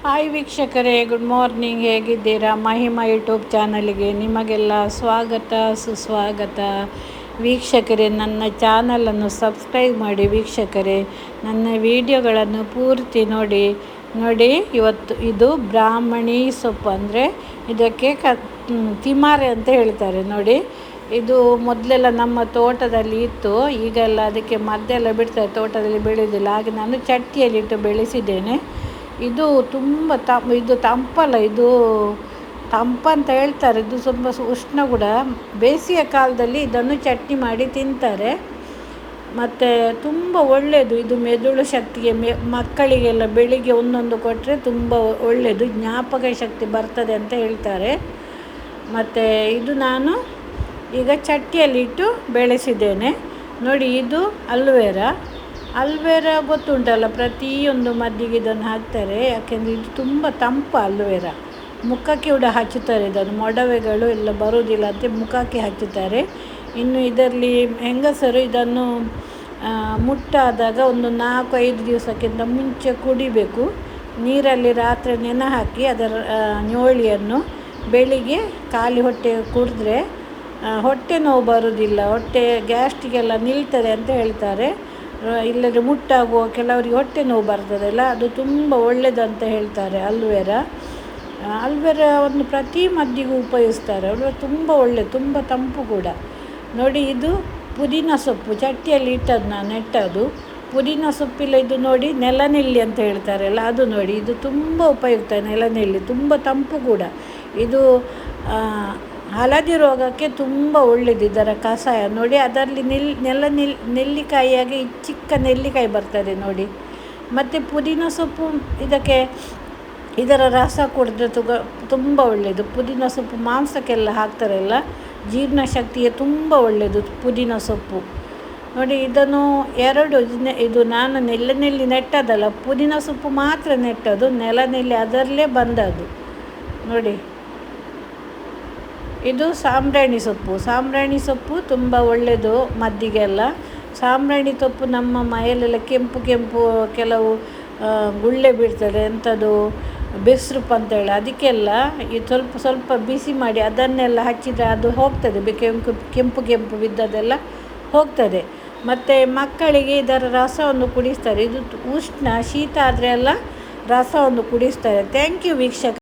Hi ವೀಕ್ಷಕರೇ, good morning. ಹೇಗಿದ್ದೀರಾ? Mahima YouTube ಚಾನಲ್ಗೆ ನಿಮಗೆಲ್ಲ ಸ್ವಾಗತ ಸುಸ್ವಾಗತ. ವೀಕ್ಷಕರೇ, ನನ್ನ ಚಾನಲನ್ನು ಸಬ್ಸ್ಕ್ರೈಬ್ ಮಾಡಿ. ವೀಕ್ಷಕರೇ, ನನ್ನ ವಿಡಿಯೋಗಳನ್ನು ಪೂರ್ತಿ ನೋಡಿ. ಇವತ್ತು ಇದು ಬ್ರಾಹ್ಮಣಿ ಸೊಪ್ಪು, ಅಂದರೆ ಇದಕ್ಕೆ ತಿಮಾರೆ ಅಂತ ಹೇಳ್ತಾರೆ. ನೋಡಿ, ಇದು ಮೊದಲೆಲ್ಲ ನಮ್ಮ ತೋಟದಲ್ಲಿ ಇತ್ತು. ಈಗೆಲ್ಲ ಅದಕ್ಕೆ ಮದ್ದೆಲ್ಲ ಬಿಡ್ತಾರೆ, ತೋಟದಲ್ಲಿ ಬೆಳೆಯೋದಿಲ್ಲ. ಹಾಗೆ ನಾನು ಚಟ್ಟಿಯಲ್ಲಿಟ್ಟು ಬೆಳೆಸಿದ್ದೇನೆ. ಇದು ತುಂಬ ಇದು ತಂಪಲ್ಲ, ಇದು ತಂಪಂತ ಹೇಳ್ತಾರೆ. ಇದು ತುಂಬ ಉಷ್ಣ ಕೂಡ. ಬೇಸಿಗೆ ಕಾಲದಲ್ಲಿ ಇದನ್ನು ಚಟ್ನಿ ಮಾಡಿ ತಿಂತಾರೆ. ಮತ್ತು ತುಂಬ ಒಳ್ಳೆಯದು ಇದು ಮೆದುಳು ಶಕ್ತಿಗೆ. ಮಕ್ಕಳಿಗೆಲ್ಲ ಬೆಳಿಗ್ಗೆ ಒಂದೊಂದು ಕೊಟ್ಟರೆ ತುಂಬ ಒಳ್ಳೆಯದು, ಜ್ಞಾಪಕ ಶಕ್ತಿ ಬರ್ತದೆ ಅಂತ ಹೇಳ್ತಾರೆ. ಮತ್ತು ಇದು ನಾನು ಈಗ ಚಟ್ಟಿಯಲ್ಲಿಟ್ಟು ಬೆಳೆಸಿದ್ದೇನೆ. ನೋಡಿ, ಇದು ಅಲ್ವೇರಾ ಗೊತ್ತುಂಟಲ್ಲ, ಪ್ರತಿಯೊಂದು ಮದ್ದಿಗೆ ಇದನ್ನು ಹಾಕ್ತಾರೆ. ಯಾಕೆಂದರೆ ಇದು ತುಂಬ ತಂಪು. ಅಲ್ವೇರಾ ಮುಖಕ್ಕೆ ಕೂಡ ಹಚ್ಚುತ್ತಾರೆ. ಇದನ್ನು ಮೊಡವೆಗಳು ಎಲ್ಲ ಬರುವುದಿಲ್ಲ ಅಂತ ಮುಖಕ್ಕೆ ಹಚ್ಚುತ್ತಾರೆ. ಇನ್ನು ಇದರಲ್ಲಿ ಹೆಂಗಸರು ಇದನ್ನು ಮುಟ್ಟಾದಾಗ ಒಂದು 4-5 ದಿವಸಕ್ಕಿಂತ ಮುಂಚೆ ಕುಡಿಬೇಕು. ನೀರಲ್ಲಿ ರಾತ್ರಿ ನೆನೆ ಹಾಕಿ ಅದರ ñೋಳಿಯನ್ನು ಬೆಳಿಗ್ಗೆ ಖಾಲಿ ಹೊಟ್ಟೆ ಕುಡಿದ್ರೆ ಹೊಟ್ಟೆ ನೋವು ಬರುವುದಿಲ್ಲ, ಹೊಟ್ಟೆ ಗ್ಯಾಸ್ಟ್ರಿಗೆಲ್ಲ ನಿಲ್ತದೆ ಅಂತ ಹೇಳ್ತಾರೆ. ಇಲ್ಲದ್ರೆ ಮುಟ್ಟಾಗುವ ಕೆಲವರಿಗೆ ಹೊಟ್ಟೆ ನೋವು ಬರ್ತದಲ್ಲ, ಅದು ತುಂಬ ಒಳ್ಳೆಯದಂತ ಹೇಳ್ತಾರೆ. ಅಲ್ವೇರಾ ಒಂದು ಪ್ರತಿ ಮದ್ದಿಗೂ ಉಪಯೋಗಿಸ್ತಾರೆ. ತುಂಬ ಒಳ್ಳೆಯದು, ತುಂಬ ತಂಪು ಕೂಡ. ನೋಡಿ, ಇದು ಪುದೀನ ಸೊಪ್ಪು ಚಟ್ಟಿಯಲ್ಲಿ ಇಟ್ಟದ್ದು, ನಾನು ನೆಟ್ಟದು ಪುದೀನ ಸೊಪ್ಪಿಲ್ಲ. ಇದು ನೋಡಿ, ನೆಲನೆಲ್ಲಿ ಅಂತ ಹೇಳ್ತಾರಲ್ಲ, ಅದು ನೋಡಿ, ಇದು ತುಂಬ ಉಪಯುಕ್ತ. ನೆಲನೆಲ್ಲಿ ತುಂಬ ತಂಪು ಕೂಡ. ಇದು ಹಳದಿ ರೋಗಕ್ಕೆ ತುಂಬ ಒಳ್ಳೆಯದು ಇದರ ಕಷಾಯ. ನೋಡಿ, ಅದರಲ್ಲಿ ನೆಲ್ಲಿಕಾಯಿಯಾಗಿ ಚಿಕ್ಕ ನೆಲ್ಲಿಕಾಯಿ ಬರ್ತದೆ ನೋಡಿ. ಮತ್ತು ಪುದೀನ ಸೊಪ್ಪು ಇದರ ರಸ ಕುಡಿದ್ರೆ ತುಂಬ ಒಳ್ಳೆಯದು. ಪುದೀನ ಸೊಪ್ಪು ಮಾಂಸಕ್ಕೆಲ್ಲ ಹಾಕ್ತಾರಲ್ಲ, ಜೀರ್ಣಶಕ್ತಿಗೆ ತುಂಬ ಒಳ್ಳೆಯದು ಪುದೀನ ಸೊಪ್ಪು. ನೋಡಿ, ಇದನ್ನು ಇದು ನಾನು ನೆಲ್ಲಿ ನೆಟ್ಟದಲ್ಲ, ಪುದೀನ ಸೊಪ್ಪು ಮಾತ್ರ ನೆಟ್ಟದು. ನೆಲನೆಲ್ಲಿ ಅದರಲ್ಲೇ ಬಂದದ್ದು. ನೋಡಿ, ಇದು ಸಾಂಬ್ರಾಣಿ ಸೊಪ್ಪು ತುಂಬ ಒಳ್ಳೆಯದು ಮದ್ದಿಗೆಲ್ಲ. ಸಾಂಬ್ರಾಣಿ ಸೊಪ್ಪು ನಮ್ಮ ಮೈಯಲ್ಲೆಲ್ಲ ಕೆಂಪು ಕೆಲವು ಗುಳ್ಳೆ ಬೀಳ್ತದೆ, ಎಂಥದ್ದು ಬೆಸ್ರುಪ್ ಅಂತೇಳಿ, ಅದಕ್ಕೆಲ್ಲ ಇದು ಸ್ವಲ್ಪ ಬಿಸಿ ಮಾಡಿ ಅದನ್ನೆಲ್ಲ ಹಚ್ಚಿದರೆ ಅದು ಹೋಗ್ತದೆ. ಕೆಂಪು ಬಿದ್ದದೆಲ್ಲ ಹೋಗ್ತದೆ. ಮತ್ತು ಮಕ್ಕಳಿಗೆ ಇದರ ರಸವನ್ನು ಕುಡಿಸ್ತಾರೆ. ಇದು ಉಷ್ಣ ಶೀತ ಆದರೆ ಎಲ್ಲ ರಸವನ್ನು ಕುಡಿಸ್ತಾರೆ. ಥ್ಯಾಂಕ್ ಯು ವೀಕ್ಷಕ.